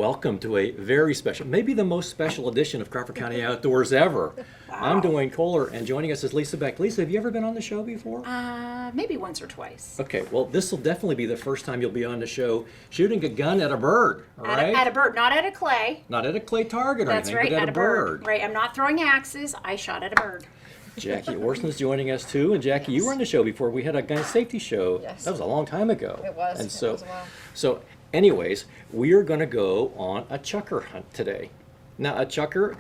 welcome to a very special, maybe the most special edition of Crawford County Outdoors ever. I'm Duane Kohler, and joining us is Lisa Beck. Lisa, have you ever been on the show before? Maybe once or twice. Okay, well, this will definitely be the first time you'll be on the show shooting a gun at a bird, all right? At a bird, not at a clay. Not at a clay target or That's anything, right, but at a bird. Right, I'm not throwing axes. I shot at a bird. Jackie Orson is joining us too, and Jackie, you were on the show before. We had a gun safety show. Yes. That was a long time ago. It was. And It so, was a while. so, anyways, we are going to go on a chukar hunt today. Now, a chukar,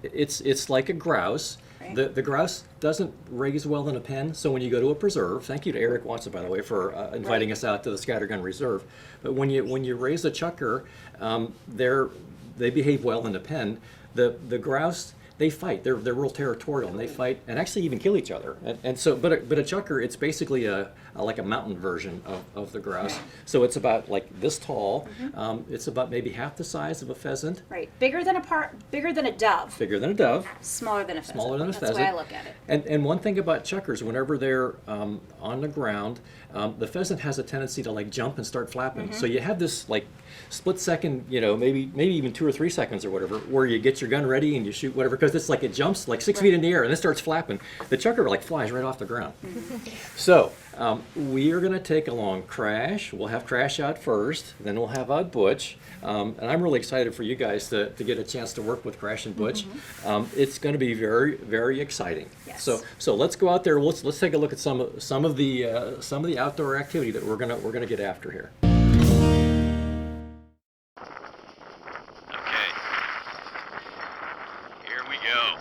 it's like a grouse. Right. The grouse doesn't raise well in a pen, so when you go to a preserve, thank you to Eric Watson, by the way, for inviting us out to the Scattergun Reserve. But when you raise a chukar, they behave well in a pen. The grouse, they fight. They're real territorial, and they fight and actually even kill each other. And so, but a chukar, it's basically like a mountain version of the grouse. So it's about like this tall. It's about maybe half the size of a pheasant. Right, bigger than a dove. Bigger than a dove. Smaller than a pheasant. Smaller than a That's pheasant. the way I look at it. And one thing about chukars, whenever they're on the ground, the pheasant has a tendency to like jump and start flapping. So you have this like split second, maybe even 2 or 3 seconds or whatever, where you get your gun ready and you shoot whatever, because it's like it jumps like 6 feet in the air and then starts flapping. The chukar like flies right off the ground. So we are going to take along Crash. We'll have Crash out first, then we'll have out Butch. And I'm really excited for you guys to get a chance to work with Crash and Butch. It's going to be very, very exciting. Yes. So let's go out there. Let's take a look at some of the outdoor activity that we're gonna get after here. Okay, here we go.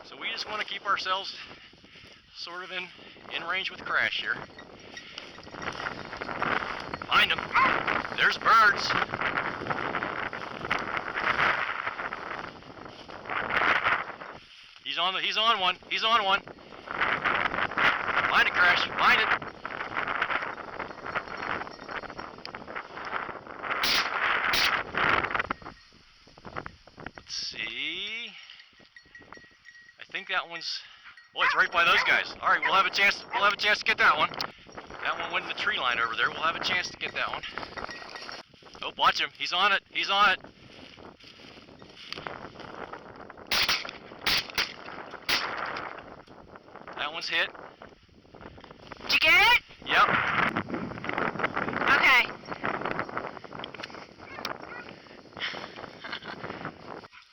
So we just want to keep ourselves sort of in range with Crash here. Find him. There's birds. He's on one. He's on one. Find it, Crash. Find it. Let's see. I think that one's. Oh, it's right by those guys. All right, we'll have a chance. We'll have a chance to get that one. That one went in the tree line over there. We'll have a chance to get that one. Oh, watch him. He's on it. He's on it. That one's hit. Did you get it? Yep. Okay.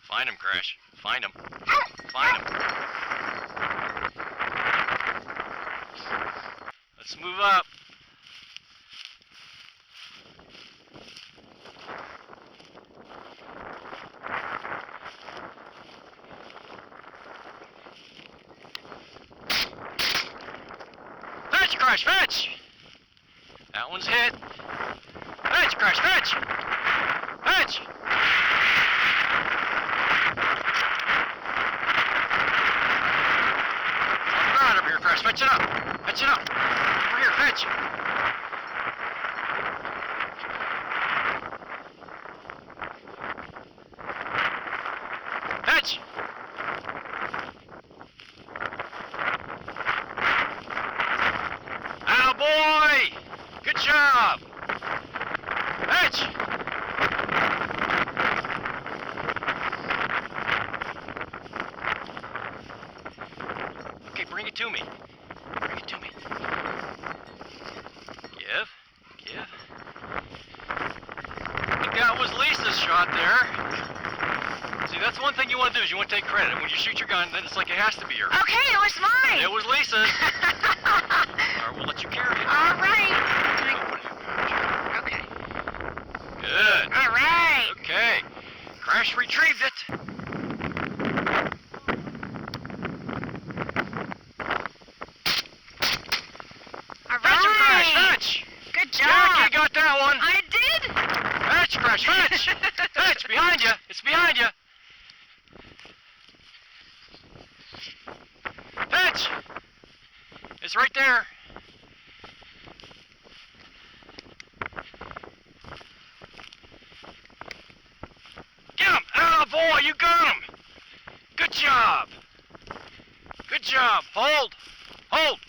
Find him, Crash. Find him. Find him. Let's move up. Fetch, Crash, fetch! That one's hit. Fetch, Crash, fetch! Fetch! On the ground over here, Crash. Fetch it up. Fetch it up. Over here, fetch. Fetch! Atta boy! Good job! Fetch! Okay, bring it to me. Bring it to me. Give. I think that was Lisa's shot there. See, that's one thing you want to do is you want to take credit. When you shoot your gun, then it's like it has to be yours. Okay, it was mine. It was Lisa's. Or we'll let you carry it. All right. Okay. Good. All right. Okay. Crash retrieved it. All Fetch him, Crash. right. Fetch. Good job. Jackie got that one. I did. Fetch, Crash. Fetch. Fetch. Behind you. It's behind you. Fetch. It's right there. Get him. Oh, boy, you got him. Good job. Good job. Hold. Hold.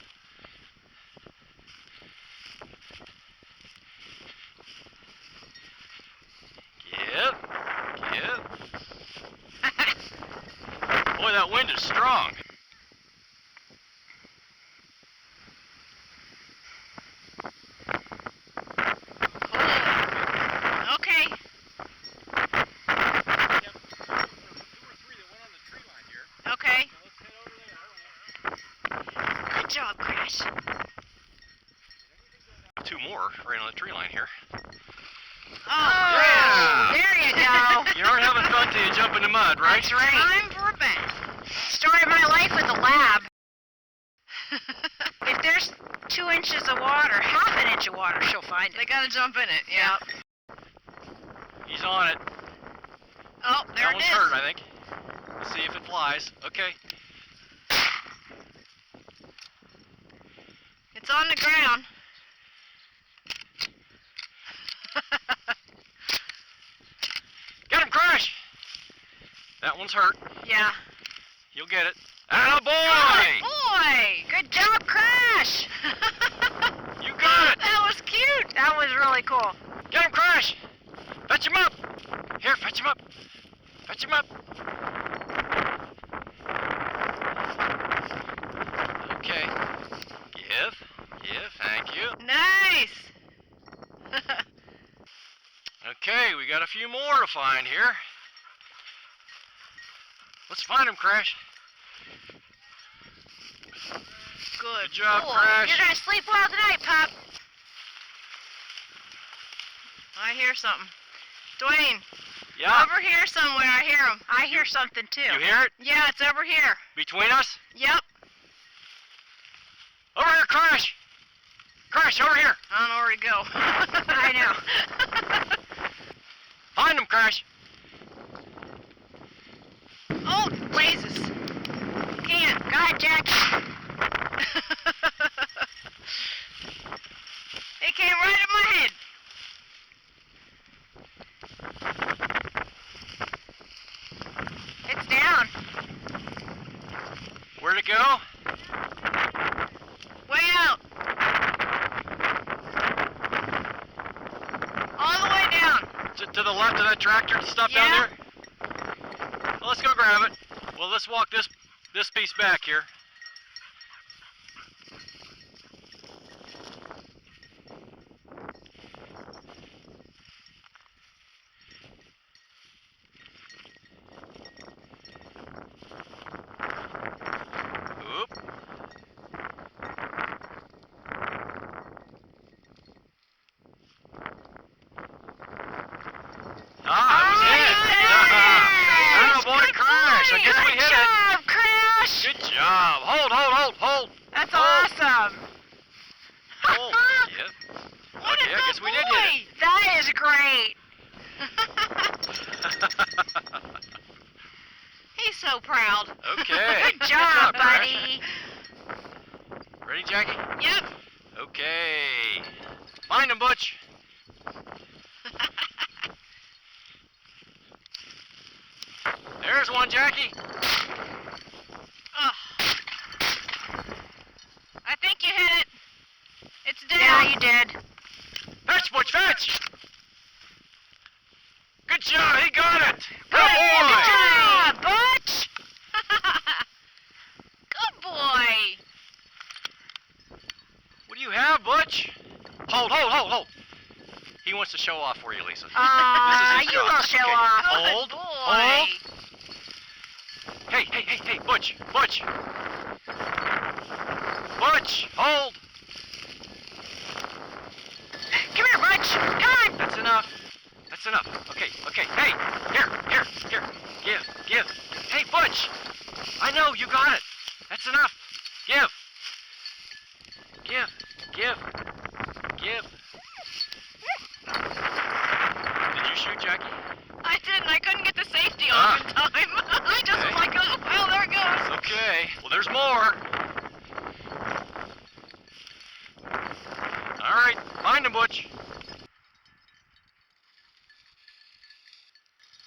was strong. Cool. Okay. Okay. Good job, Crash. Two more right on the tree line here. Oh, Yeah. there you go. You aren't having fun till you jump in the mud, right? That's right. Time for a bath. Story of my life with the lab. If there's 2 inches of water, half an inch of water, she'll find it. They gotta jump in it, yeah. He's on it. Oh, there That it one's is. hurt, I think. Let's see if it flies. Okay. It's on the ground. Get him, Crash! That one's hurt. Yeah. You'll get it. Atta boy! Good boy! Good job, Crash! You got it! That was cute. That was really cool. Get him, Crash! Fetch him up! Here, fetch him up! Fetch him up! Okay. Give, thank you. Nice. Okay, we got a few more to find here. Let's find him, Crash. Good job, boy. Crash. You're gonna sleep well tonight, Pop. I hear something. Duane, Yeah? over here somewhere, I hear him. I hear something too. You hear it? Yeah, it's over here. Between us? Yep. Over here, Crash! Crash, over here! I don't know where to go. I know. Find him, Crash! Oh, blazes. Can't. Go ahead, Jack. It came right at my head. It's down. Where'd it go? Way out. All the way down. To the left of that tractor and stuff down Yeah. there? Well, let's go grab it. Well, let's walk this piece back here. Oop. Ah, that was it. Attaboy, Crash. I guess we hit it. Good job, Crash. Good job. Hold. That's Hold. awesome. Hold. Yeah. What Okay, a I good guess we boy. did hit it. That is great. He's so proud. Okay. Good job, Crash. buddy. Ready, Jackie? Yep. Okay. Find him, Butch. There's one, Jackie. Oh. I think you hit it. It's down. Yeah, you did. Fetch, Butch, fetch! Good job, he got it! Good Good boy! job, Butch. Good boy. What do you have, Butch? Hold. He wants to show off for you, Lisa. Ah, This is his you job. will show Okay, off. hold, Good boy. hold. Hey, Butch. Butch, hold. Come here, Butch. Come on. That's enough. Okay. Hey, here. Give. Hey, Butch. I know, you got it. That's enough. Give. Did you shoot, Jackie? I didn't. I couldn't get the safety on in time. I just was like, oh, well, there it goes. Okay. Well, there's more. All right. Find him, Butch.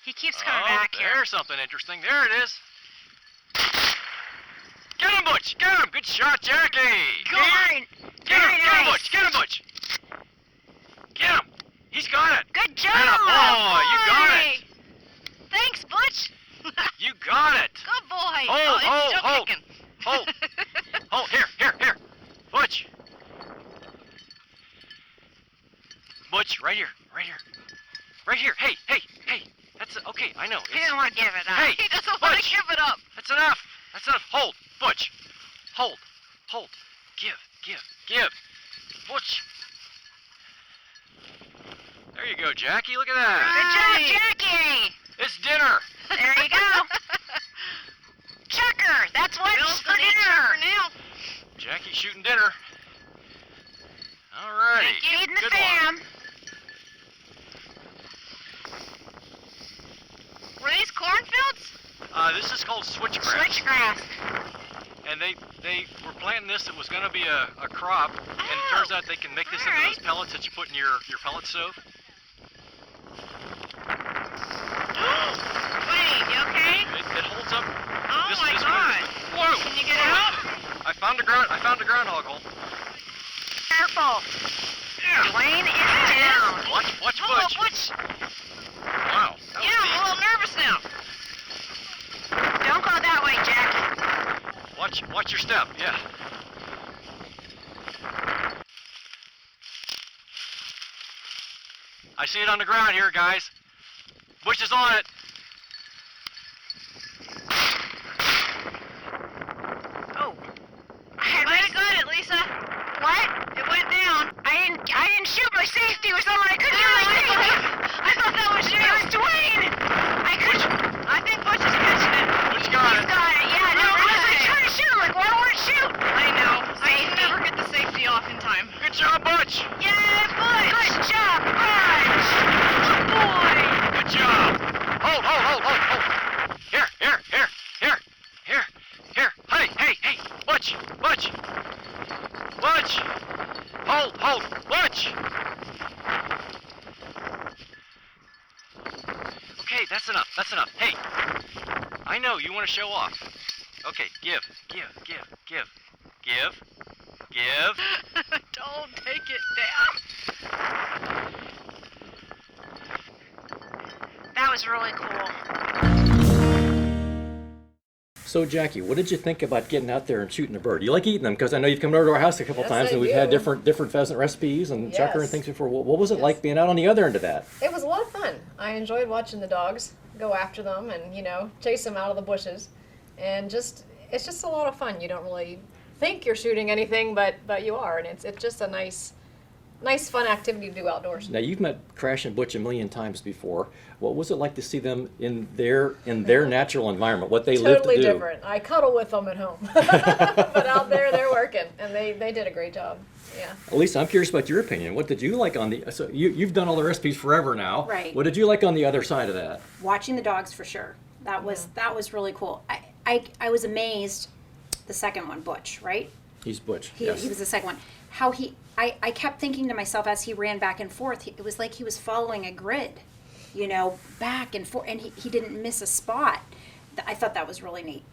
He keeps coming back here. There's something interesting. There it is. Get him, Butch. Get him. Good shot, Jackie. Very Get him, nice. Butch. Get him, Butch. Get him. He's got it. Good job. Attaboy, you got boy. Thanks, Butch. You got it. Good boy. Hold. Okay, I know. He doesn't want to give it up. Hey, He doesn't want to Butch. give it up. That's enough. That's enough. Hold, Butch. Hold. Give. Butch. There you go, Jackie. Look at that. Good job, Jackie. It's dinner. There you go. Chukar, that's what's for dinner. Now. Jackie shooting dinner. All righty. Feeding the Good fam. one. Were these cornfields? This is called switchgrass. Switchgrass. And they were planting this. It was going to be a crop, and it turns out they can make this into those pellets that you put in your pellet stove. Wait, you okay? It holds up. Oh this, my this God. Whoa! Can you get out? I found a groundhog hole. Careful. Duane is down. Watch Hold Butch. up, Butch. Wow. That was Yeah, I'm deep. a little nervous now. Don't go that way, Jackie. Watch your step. Yeah. I see it on the ground here, guys. Bush is on it. Oh. Way to get it, Lisa. What? It went down. I didn't shoot. My safety was on. I couldn't do anything. I thought that was you. It was Duane. I think Butch is catching it. Butch got it. He's got it. Yeah, no, I was like trying to shoot. Like, why won't it shoot? I know. I never get the safety off in time. Good job, Butch. Yeah, Butch. Good job, Butch. Good boy. Good job. Hold. Here. Hey. Butch. Hold. Butch. Okay, that's enough. Hey, I know you want to show off. Okay, give. Don't take it, Dad. That was really cool. So Jackie, what did you think about getting out there and shooting a bird? You like eating them because I know you've come over to our house a couple Yes, times I and we've had do. different pheasant recipes and chukar and Yes. things before. What was it Yes. like being out on the other end of that? It was a lot of fun. I enjoyed watching the dogs go after them and, chase them out of the bushes. And it's just a lot of fun. You don't really think you're shooting anything, but you are. And it's just a nice fun activity to do outdoors. Now you've met Crash and Butch a million times before. What was it like to see them in their natural environment? What they live to Totally do? different. I cuddle with them at home. But out there, they're working. And they did a great job. Yeah. Lisa, I'm curious about your opinion. What did you like on the? So you've done all the recipes forever now. Right. What did you like on the other side of that? Watching the dogs for sure. That was really cool. I was amazed. The second one, Butch, right? He's Butch. He Yes. was the second one. How I kept thinking to myself as he ran back and forth, it was like he was following a grid, back and forth, and he didn't miss a spot. I thought that was really neat.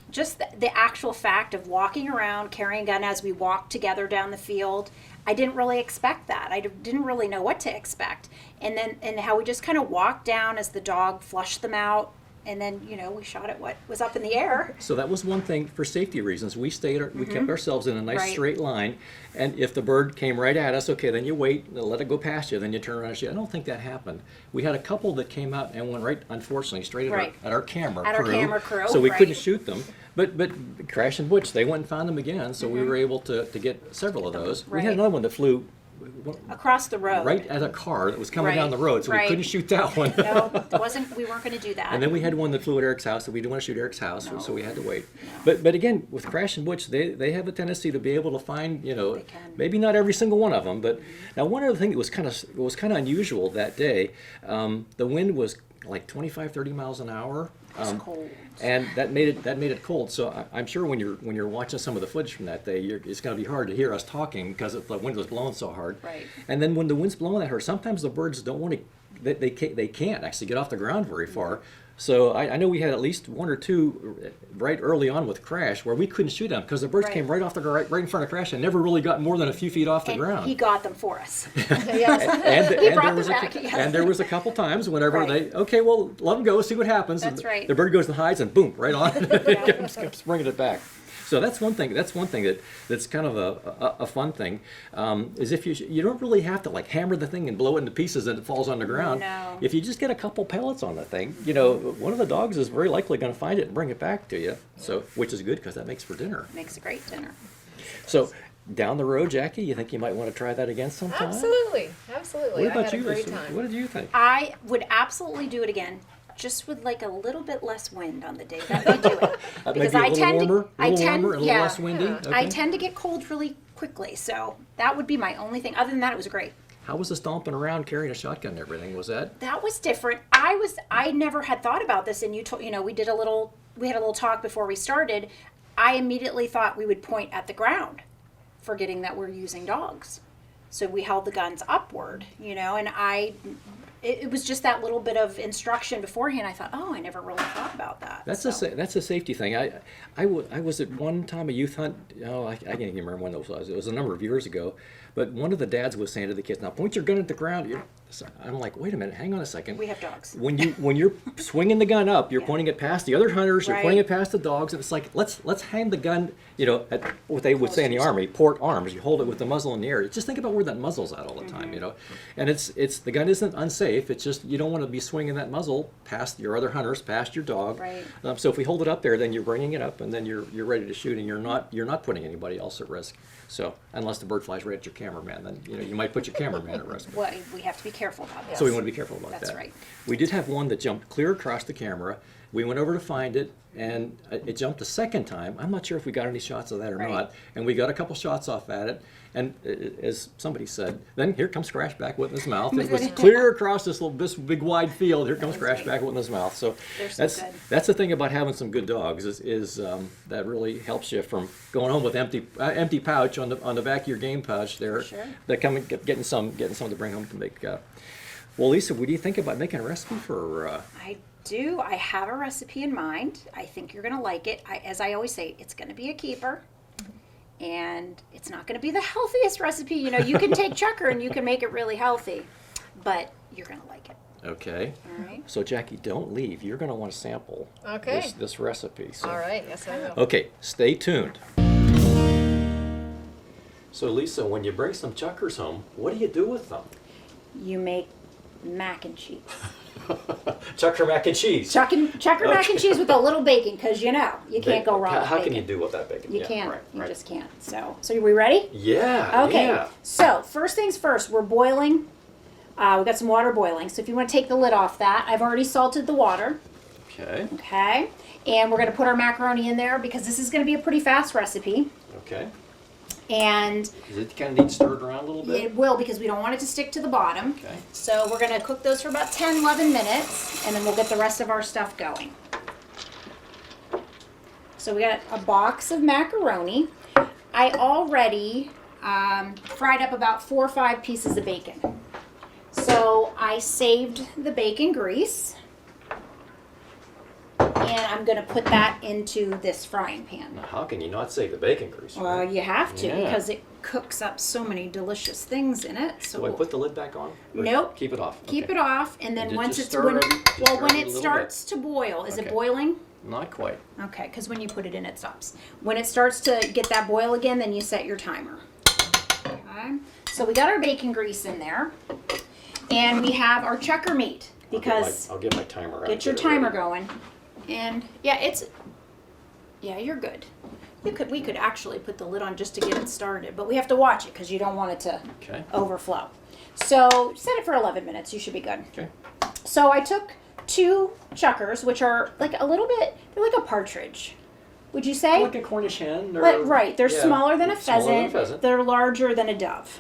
Just the actual fact of walking around, carrying a gun as we walked together down the field, I didn't really expect that. I didn't really know what to expect. And how we just kind of walked down as the dog flushed them out. And then, we shot at what was up in the air. So that was one thing for safety reasons. We kept ourselves in a nice Right. straight line, and if the bird came right at us, okay, then you wait, let it go past you, then you turn around and shoot. I don't think that happened. We had a couple that came out and went right, unfortunately, straight at, Right. our camera At crew. our camera crew, So we right. couldn't shoot them. But Crash and Butch, they went and found them again, so we were able to get several of those. We had Right. another one that flew Across the road. right at a car that was coming down Right. the road, so we Right. couldn't shoot that one. No, we weren't going to do that. And then we had one that flew at Eric's house, and we didn't want to shoot Eric's house, No. so we had to wait. But again, with Crash and Butch, they have a tendency to be able to find, They can. maybe not every single one of them, but now one other thing that was kind of unusual that day, the wind was like 25, 30 miles an hour. It was cold. And that made it cold. So I'm sure when you're watching some of the footage from that day, it's going to be hard to hear us talking because the wind was blowing so hard. Right. And then when the wind's blowing that hard, sometimes the birds don't want to. They can't actually get off the ground very far. So I know we had at least one or two right early on with Crash where we couldn't shoot them because the birds Right. came right in front of Crash and never really got more than a few feet off the And ground. he got them for us. Yes. And brought there was them back, yes. and there was a couple times whenever Right. well, let them go, see what happens. That's and right. The bird goes and hides, and boom, right on. Kept springing it back. So that's one thing. That's one thing that's kind of a fun thing, is if you don't really have to like hammer the thing and blow it into pieces and it falls on the ground. No. If you just get a couple pellets on the thing, you know, one of the dogs is very likely going to find it and bring it back to you. So, which is good because that makes for dinner. Makes a great dinner. So, down the road, Jackie, you think you might want to try that again sometime? Absolutely. What I about had a you, great Lisa? time. What did you think? I would absolutely do it again, just with like a little bit less wind on the day that we do it. Maybe a little warmer, a little less windy. I Okay. tend to get cold really quickly, so that would be my only thing. Other than that, it was great. How was the stomping around carrying a shotgun and everything? Was that? That was different. I never had thought about this, and we had a little talk before we started. I immediately thought we would point at the ground, forgetting that we're using dogs. So we held the guns upward, and it was just that little bit of instruction beforehand. I thought, oh, I never really thought about that. That's a safety thing. I was at one time a youth hunt. Oh, I can't even remember when that was. It was a number of years ago. But one of the dads was saying to the kids, "Now point your gun at the ground." I'm like, wait a minute, hang on a second. We have dogs. When you're swinging the gun up, you're pointing it past the other hunters. You're Right. pointing it past the dogs, and it's like let's hang the gun. At what they would say in the Army, port arms. You hold it with the muzzle in the air. Just think about where that muzzle's at all the time, And it's the gun isn't unsafe. It's just you don't want to be swinging that muzzle past your other hunters, past your dog. Right. So if we hold it up there, then you're bringing it up, and then you're ready to shoot, and you're not putting anybody else at risk. So unless the bird flies right at your cameraman, then you might put your cameraman at risk. Well, we have to be careful about that. So we want to be careful about that. That's right. We did have one that jumped clear across the camera. We went over to find it, and it jumped a second time. I'm not sure if we got any shots of that or Right. not. And we got a couple shots off at it. And as somebody said, then here comes Scratchback with his mouth. It was clear across this big wide field. Here comes Scratchback with his mouth. So They're so good. that's the thing about having some good dogs is that really helps you from going home with empty pouch on the back of your game pouch there. Sure. That come and getting some to bring home to make. Well, Lisa, what do you think about making a recipe for? I do. I have a recipe in mind. I think you're going to like it. As I always say, it's going to be a keeper. And it's not going to be the healthiest recipe. You can take Chukar and you can make it really healthy. But you're going to like it. Okay. All right. So Jackie, don't leave. You're going to want to sample Okay. this recipe. So. All right. Yes, I will. Okay, stay tuned. So Lisa, when you bring some Chukars home, what do you do with them? You make mac and cheese. Chukar Mac and Cheese. Chukar mac and cheese with a little bacon, because you can't go wrong with How bacon. can you do with that bacon? You Yeah, can't. right, You right. just can't. So are we ready? Yeah. Okay. Yeah. So first things first, we're boiling. We've got some water boiling. So if you want to take the lid off that, I've already salted the water. Okay. Okay. And we're going to put our macaroni in there because this is going to be a pretty fast recipe. Okay. And Does it kind of need stirred around a little bit? it will, because we don't want it to stick to the bottom. Okay. So we're going to cook those for about 10, 11 minutes, and then we'll get the rest of our stuff going. So we got a box of macaroni. I already fried up about 4 or 5 pieces of bacon. So I saved the bacon grease, and I'm going to put that into this frying pan. Now, how can you not save the bacon grease? Well, you have to, Yeah. because it cooks up so many delicious things in it. So Do I put the lid back on? Or Nope. Keep it off. keep Okay. it off, and then And once just it's stir it, just stir when it a it little starts to boil, is it Okay. boiling? Not quite. Okay, because when you put it in, it stops. When it starts to get that boil again, then you set your timer. Okay. So we got our bacon grease in there, and we have our Chukar meat, because I'll get my timer out. get your it timer ready. going. And you're good. We could actually put the lid on just to get it started, but we have to watch it because you don't want it to Okay. overflow. So set it for 11 minutes. You should be good. Okay. So I took 2 Chukars, which are like a little bit, they're like a partridge. Would you say? Like a Cornish hen? Or, Right. They're yeah, smaller than a smaller than a pheasant. pheasant. They're larger than a dove.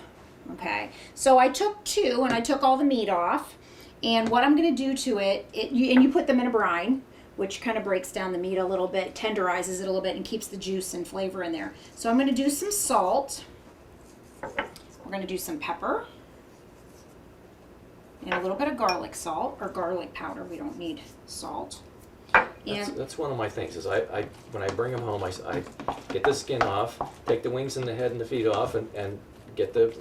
Okay. So I took 2 and I took all the meat off. And what I'm going to do to it, you put them in a brine, which kind of breaks down the meat a little bit, tenderizes it a little bit, and keeps the juice and flavor in there. So I'm going to do some salt. We're going to do some pepper. And a little bit of garlic salt, or garlic powder. We don't need salt. And That's one of my things. Is I when I bring them home, I get the skin off, take the wings and the head and the feet off, and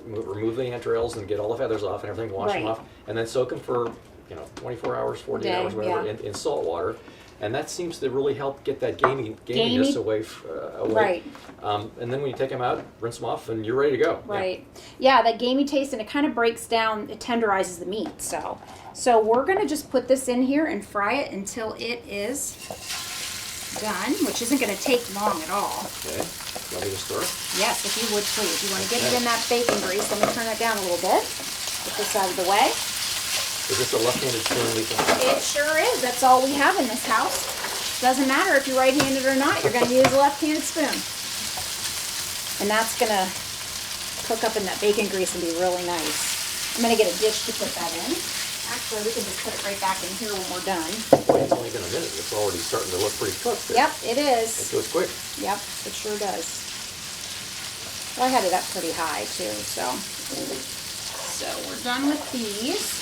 remove the entrails and get all the feathers off and everything. Wash them Right. off, and then soak them for 24 hours, 48 Day, hours, whatever, yeah. in salt water. And that seems to really help get that gaminess away. Right. And then when you take them out, rinse them off, and you're ready to go. Right. Yeah, that gamey taste, and it kind of breaks down, it tenderizes the meat. So we're going to just put this in here and fry it until it is done, which isn't going to take long at all. Okay. Want me to stir? Yes, if you would please. You want to get it in that bacon grease. Let me turn it down a little bit. Get this out of the way. Is this a left-handed spoon, Lisa? It sure is. That's all we have in this house. Doesn't matter if you're right-handed or not. You're going to use a left-handed spoon. And that's going to cook up in that bacon grease and be really nice. I'm going to get a dish to put that in. Actually, we can just put it right back in here when we're done. Boy, it's only been a minute. It's already starting to look pretty cooked. Yep, it is. It goes quick. Yep, it sure does. Well, I had it up pretty high, too, so we're done with these.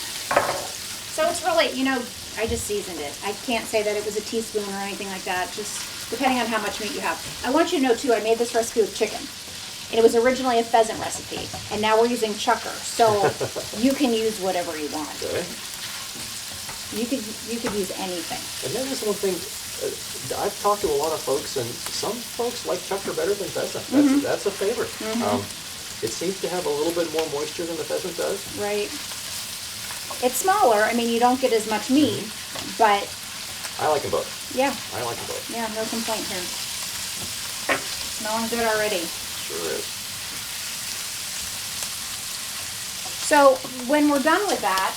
So it's really, I just seasoned it. I can't say that it was a teaspoon or anything like that, just depending on how much meat you have. I want you to know, too, I made this recipe with chicken. And it was originally a pheasant recipe, and now we're using Chukar. So you can use whatever you want. Okay. You could use anything. And that is one thing, I've talked to a lot of folks, and some folks like Chukar better than pheasant. That's a favorite. It seems to have a little bit more moisture than the pheasant does. Right. It's smaller. I mean, you don't get as much meat, but I like them both. yeah. I like them both. Yeah, no complaint here. Smelling good already. Sure is. So when we're done with that,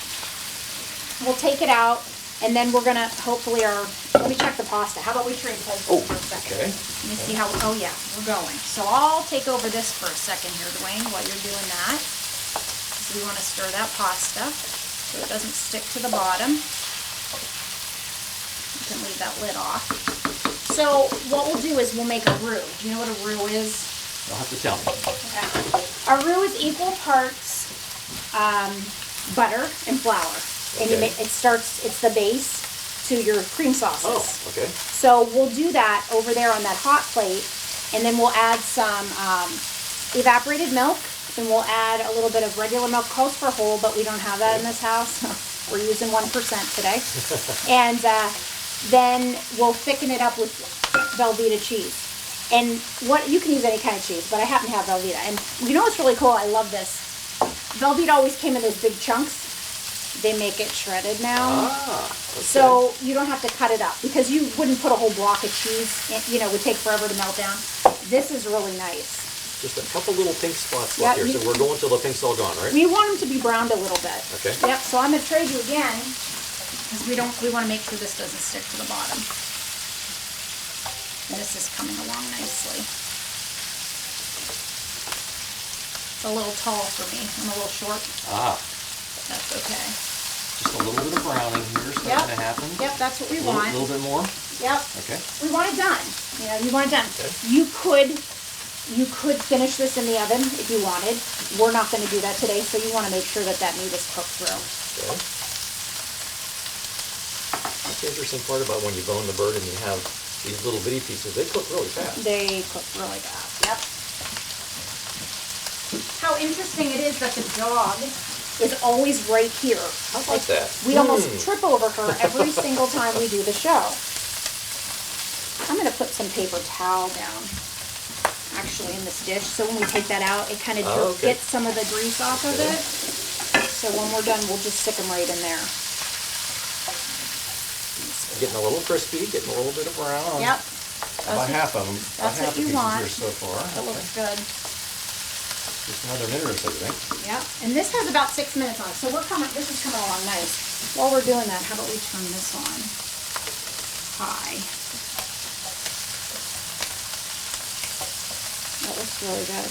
we'll take it out, and then we're gonna hopefully let me check the pasta. How about we trade places for a second? Okay. Let me see how, oh yeah, we're going. So I'll take over this for a second here, Duane, while you're doing that. So we wanna stir that pasta so it doesn't stick to the bottom. You can leave that lid off. So what we'll do is we'll make a roux. Do you know what a roux is? You'll have to tell me. Okay. A roux is equal parts butter and flour. And you Okay. it's the base to your cream sauces. Oh, okay. So we'll do that over there on that hot plate, and then we'll add some evaporated milk, and we'll add a little bit of regular milk, calls for whole, but we don't have that in this house. We're using 1% today. And then we'll thicken it up with Velveeta cheese. And you can use any kind of cheese, but I happen to have Velveeta. And you know what's really cool? I love this. Velveeta always came in those big chunks. They make it shredded now. Okay. So you don't have to cut it up, because you wouldn't put a whole block of cheese, it would take forever to melt down. This is really nice. Just a couple little pink spots Yeah, left here, so we're going till the pink's all gone, right? We want them to be browned a little bit. Okay. Yep, so I'm gonna trade you again, because we wanna make sure this doesn't stick to the bottom. And this is coming along nicely. It's a little tall for me. I'm a little short. That's okay. Just a little bit of browning here is Yep. going to happen. Yep, that's what we A want. little bit more. Yep. Okay. We want it done. You want it done. Okay. You could finish this in the oven if you wanted. We're not going to do that today, so you want to make sure that meat is cooked through. Okay. That's the interesting part about when you bone the bird and you have these little bitty pieces. They cook really fast. They cook really fast. Yep. How interesting it is that the dog is always right here. How about that? We almost trip over her every single time we do the show. I'm going to put some paper towel down, actually, in this dish, so when we take that out, it kind of okay. gets some of the grease off of it. So when we're done, we'll just stick them right in there. Getting a little crispy, getting a little bit of brown. Yep. About half of them. That's what you want. Here so far. That looks good. Just another minute or so, I think. Yep. And this has about 6 minutes on it, so this is coming along nice. While we're doing that, how about we turn this on high? That looks really good.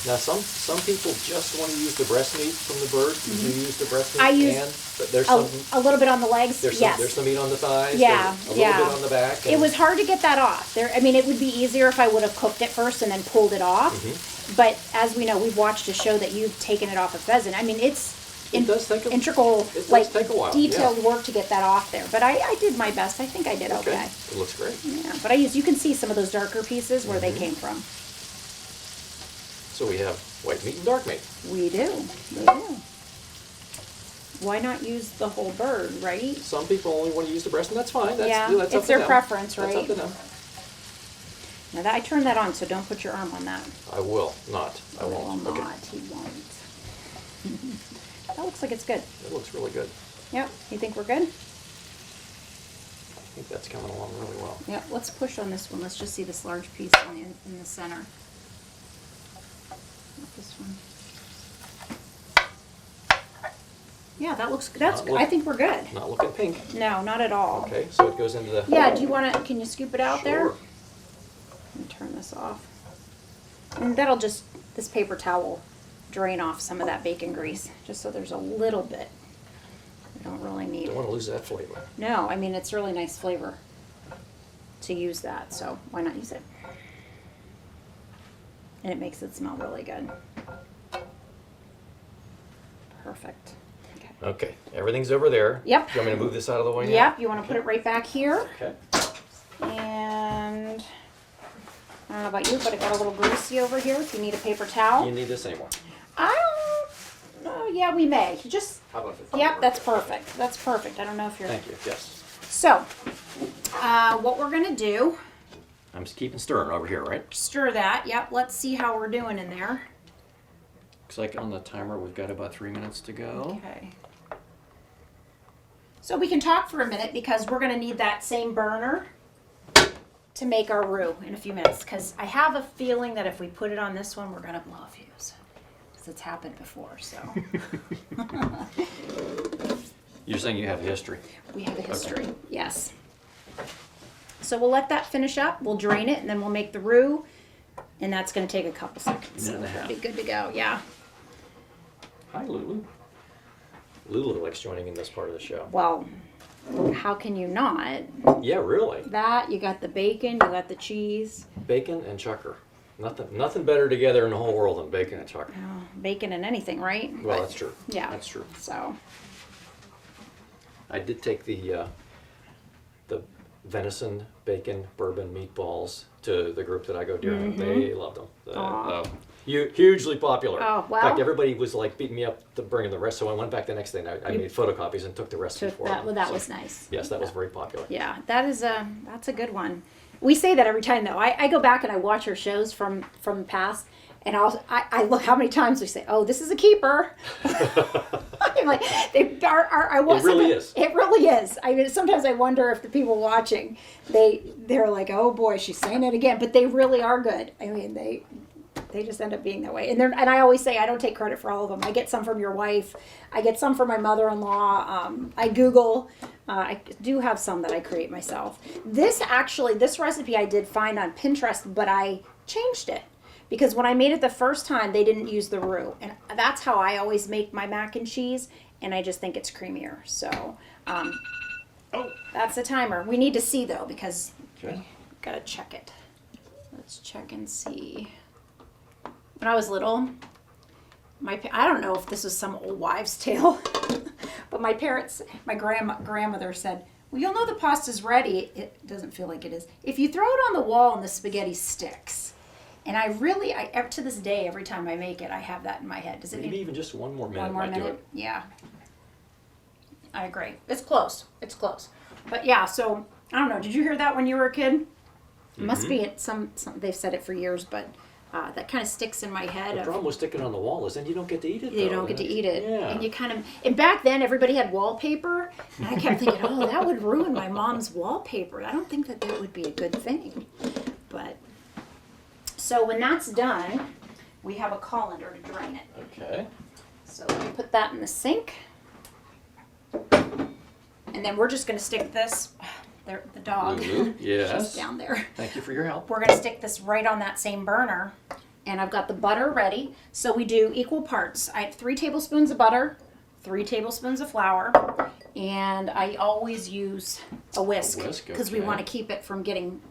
Now, some people just want to use the breast meat from the bird. You use the breast meat, I use but there's some a little bit on the legs. there's Yes. some meat on the thighs. Yeah, there's a little bit on the back. It was hard to get that off. It would be easier if I would have cooked it first and then pulled it off. But as we know, we've watched a show that you've taken it off a pheasant. I mean, it's does take integral, it does like take a while, detailed work to get that off there. But I did my best. I think I did okay. It looks great. Yeah, but you can see some of those darker pieces where they came from. So we have white meat and dark meat. We do. We do. why not use the whole bird, right? Some people only want to use the breast, and that's fine. That's, Yeah, that's up it's to their them. preference, That's up right? to them. Now that I turned that on, so don't put your arm on that. I will not. I Will won't. Okay. not, he won't. That looks like it's good. It looks really good. Yep, you think we're good? I think that's coming along really well. Yep, let's push on this one. Let's just see this large piece in the center. Not this one. Yeah, that looks, I think we're good. Not looking pink. No, not at all. Okay, so it goes into the. Yeah, do you want to, can you scoop it out there? Sure. Let me turn this off. And that'll just, this paper towel will drain off some of that bacon grease, just so there's a little bit. We don't really need Don't it. want to lose that flavor. No, I mean, it's really nice flavor to use that, so why not use it? And it makes it smell really good. Perfect. Okay. Okay, everything's over there. Yep. Do you want me to move this out of the way now? Yep, you want to put it right back here. Okay. And I don't know about you, but it got a little greasy over here. If you need a paper towel. You need this anymore. I don't know. Yeah, we may. Just, How about this? yep, that's perfect. That's perfect. I don't know if you're. Thank you. Yes. So, what we're going to do, I'm just keeping stirring over here, right? stir that. Yep, let's see how we're doing in there. Looks like on the timer we've got about 3 minutes to go. Okay. So we can talk for a minute because we're going to need that same burner to make our roux in a few minutes. Because I have a feeling that if we put it on this one, we're going to blow a fuse. Because it's happened before, so. You're saying you have history. We have a history, yes. So we'll let that finish up. We'll drain it and then we'll make the roux. And that's going to take a couple seconds. Minute and a So half. we'll be good to go, yeah. Hi, Lulu. Lulu likes joining in this part of the show. Well, how can you not? Yeah, really. That, you got the bacon, you got the cheese. Bacon and Chukar. Nothing better together in the whole world than bacon and Chukar. Oh, bacon and anything, right? Well, But, that's true. yeah. That's true. So, I did take the venison, bacon, bourbon meatballs to the group that I go deer hunt. They loved them. Aw. Hugely popular. Oh, In well. fact, everybody was like beating me up to bring the rest. So I went back the next day and I made photocopies and took the recipe for them. well, that So, was nice. Yes, that was very popular. Yeah, that's a good one. We say that every time though. I go back and I watch our shows from the past, and I look how many times we say, "Oh, this is a keeper." I'm like, It really is. It really is. I mean, sometimes I wonder if the people watching, they're like, "Oh boy, she's saying it again," but they really are good. I mean, they just end up being that way. And I always say I don't take credit for all of them. I get some from your wife. I get some from my mother-in-law. I Google. I do have some that I create myself. This recipe I did find on Pinterest, but I changed it. Because when I made it the first time, they didn't use the roux. And that's how I always make my mac and cheese. And I just think it's creamier. So, that's the timer. We need to see, though, because Okay. we got to check it. Let's check and see. When I was little, I don't know if this was some old wives' tale, but my grandmother said, "Well, you'll know the pasta's ready." It doesn't feel like it is if you throw it on the wall and the spaghetti sticks. And I to this day, every time I make it, I have that in my head. Does it Maybe need even just one more minute one more might do minute? it. Yeah. I agree. It's close. It's close. But yeah, so I don't know. Did you hear that when you were a kid? It must be at some they've said it for years, but that kind of sticks in my head. The problem with sticking it on the wall is then you don't get to eat it. You though. don't get to eat it. Yeah. And you and back then everybody had wallpaper. And I kept thinking, oh, that would ruin my mom's wallpaper. I don't think that would be a good thing. But, so when that's done, we have a colander to drain it. Okay. So we put that in the sink. And then we're just going to stick this, the dog, Lulu, yes. she's down there. Thank you for your help. We're going to stick this right on that same burner. And I've got the butter ready. So we do equal parts. I have 3 tablespoons of butter, 3 tablespoons of flour, and I always use a whisk because we okay. want to keep it from getting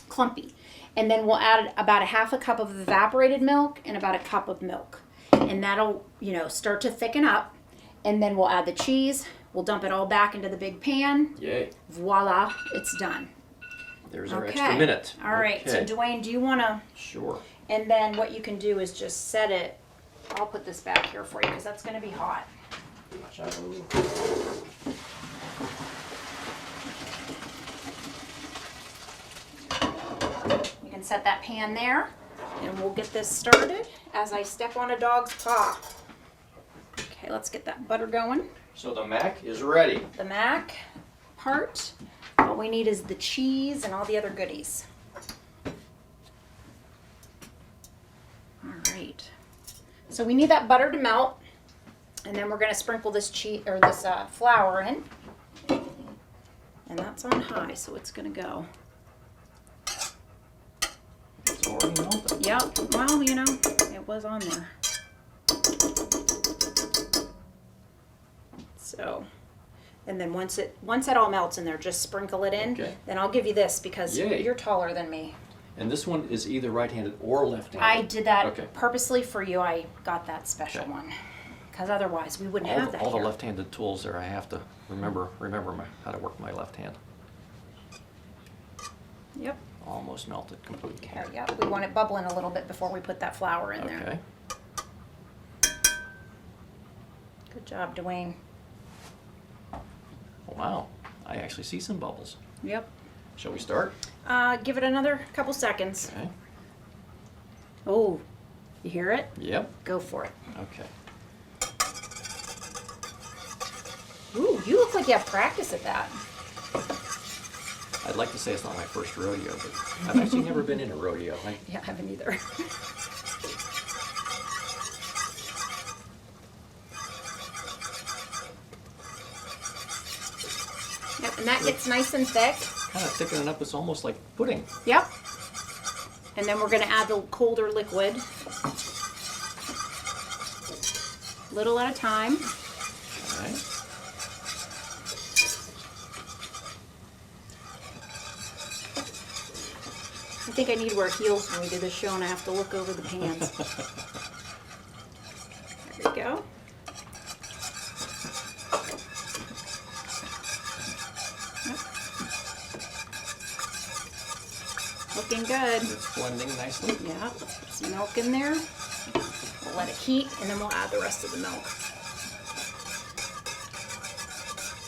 clumpy. And then we'll add about a half a cup of evaporated milk and about a cup of milk. And that'll, start to thicken up. And then we'll add the cheese. We'll dump it all back into the big pan. Yay. Voila, it's done. There's our extra minute. All right. So, Okay. Duane, do you want to... Sure. And then what you can do is just set it... I'll put this back here for you because that's going to be hot. You can set that pan there, and we'll get this started as I step on a dog's paw. Okay, let's get that butter going. So the mac is ready. The mac part, all we need is the cheese and all the other goodies. All right. So we need that butter to melt, and then we're going to sprinkle this cheese or this flour in, and that's on high, so it's going to go. It's already melted. Yep. Well, you know, it was on there. So, and then once it all melts in there, just sprinkle it in. Okay. Then I'll give you this because Yay. you're taller than me. And this one is either right-handed or left-handed. I did that Okay. purposely for you. I got that special Okay. one because otherwise we wouldn't All, have that all the here. left-handed tools there, I have to remember how to work my left hand. Yep. Almost melted completely. There, yep. We want it bubbling a little bit before we put that flour in there. Okay. Good job, Duane. Wow, I actually see some bubbles. Yep. Shall we start? Give it another couple seconds. Okay. Oh, you hear it? Yep. Go for it. Okay. Ooh, you look like you have practice at that. I'd like to say it's not my first rodeo, but I've actually never been in a rodeo. Yeah, I haven't either. Yep, and that gets nice and thick. Kind of thickening up. It's almost like pudding. Yep. And then we're going to add the colder liquid. Little at a time. All right. I think I need to wear heels when we do this show and I have to look over the pans. There we go. Yep. Looking good. It's blending nicely. Yeah, let's put some milk in there. We'll let it heat and then we'll add the rest of the milk.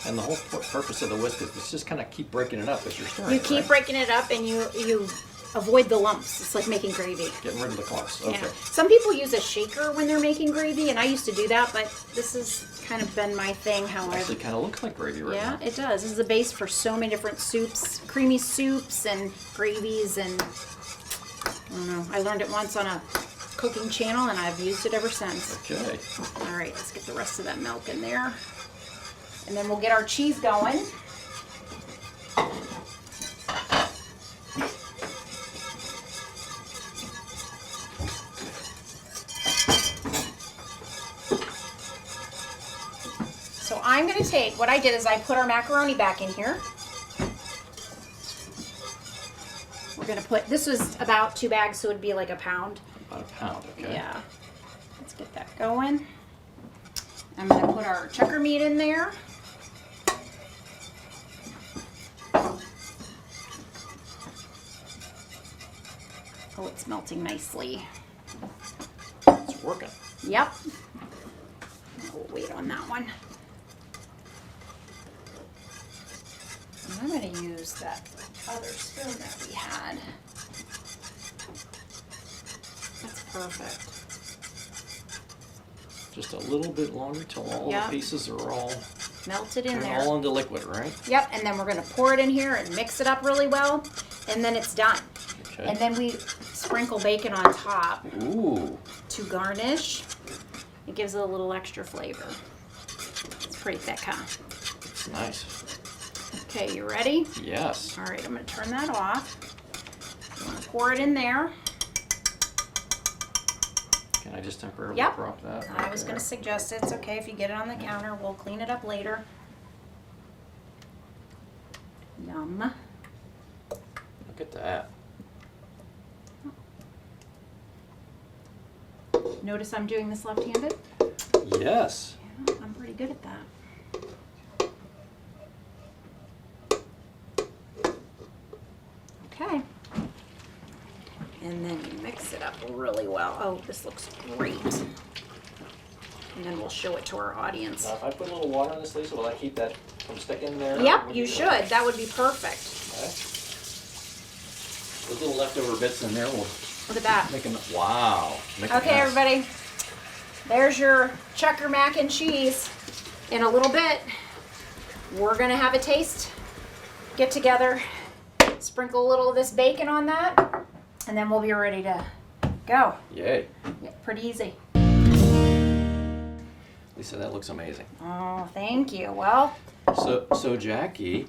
And the whole purpose of the whisk is just kind of keep breaking it up as you're stirring. You keep right? breaking it up and you avoid the lumps. It's like making gravy. Getting rid of the clumps. Okay. Yeah. Some people use a shaker when they're making gravy, and I used to do that, but this has kind of been my thing. How Actually, kind of looks like gravy right yeah, now. it does. This is the base for so many different soups, creamy soups and gravies, and I don't know. I learned it once on a cooking channel, and I've used it ever since. Okay. All right, let's get the rest of that milk in there, and then we'll get our cheese going. So I'm going to take, what I did is I put our macaroni back in here. We're going to put, this was about 2 bags, so it would be like a pound. About a pound, okay. Yeah. Let's get that going. I'm going to put our chukar meat in there. Oh, it's melting nicely. It's working. Yep. We'll wait on that one. And I'm going to use that other spoon that we had. That's perfect. Just a little bit longer till all Yeah. the pieces are all Melt it in turn there. all into liquid, right? Yep, and then we're going to pour it in here and mix it up really well, and then it's done. Okay. And then we sprinkle bacon on top Ooh. to garnish. It gives it a little extra flavor. It's pretty thick, huh? It's nice. Okay, you ready? Yes. All right, I'm going to turn that off. You want to pour it in there. Can I just temporarily Yep. prop that? I was going to suggest it's okay if you get it on the counter. We'll clean it up later. Yum. Look at that. Notice I'm doing this left-handed? Yes. Yeah, I'm pretty good at that. Okay. And then you mix it up really well. Oh, this looks great. and then we'll show it to our audience. Now, if I put a little water in this, Lisa, will that keep that from sticking there? Yep, you should. That would be perfect. Okay. Those little leftover bits in there will Look at that. make them, wow. Make a Okay, mess. everybody. There's your Chukar Mac and Cheese. In a little bit, we're gonna have a taste, get together, sprinkle a little of this bacon on that, and then we'll be ready to go. Yay. Yeah, pretty easy. Lisa, that looks amazing. Oh, thank you. Well, So Jackie,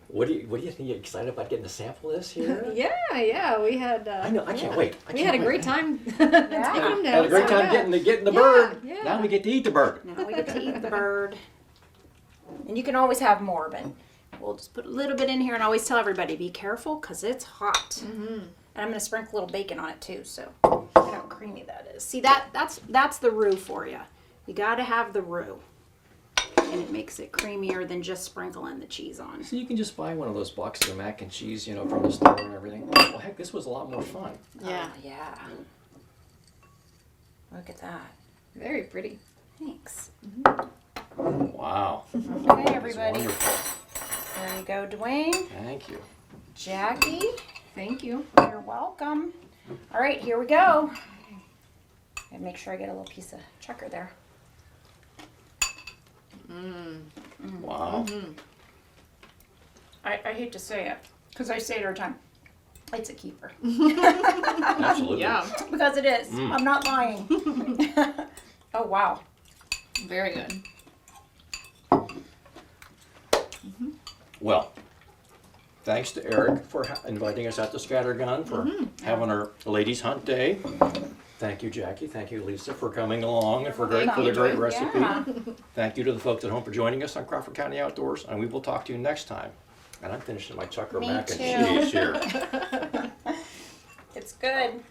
what do you think? You excited about getting a sample of this here? Yeah, we had. I know. I can't wait. We had a great time taking them down. Had a great so time yeah. getting the Yeah, bird. yeah. Now we get to eat the bird. now we get to eat the bird. And you can always have more, but we'll just put a little bit in here and always tell everybody, be careful, because it's hot. And I'm going to sprinkle a little bacon on it too, so look how creamy that is. See, that's the roux for you. You got to have the roux. And it makes it creamier than just sprinkling the cheese on. So you can just buy one of those boxes of mac and cheese, from the store and everything. Well, heck, this was a lot more fun. Yeah, Yeah. Look at that. very pretty. Thanks. Wow. Okay, It's everybody. wonderful. There you go, Duane. Thank you. Jackie, Thank you. you're welcome. All right, here we go. And make sure I get a little piece of Chukar there. Wow. I hate to say it, because I say it every time. It's a keeper. Absolutely. Yeah, Because it is. I'm not lying. Oh, wow. very good. Well, thanks to Eric for inviting us out to Scattergun, for having our ladies' hunt day. Thank you, Jackie. Thank you, Lisa, for coming along and for the great recipe. Yeah. Thank you to the folks at home for joining us on Crawford County Outdoors, and we will talk to you next time. And I'm finishing my Chukar Me Mac and too. Cheese here. It's good.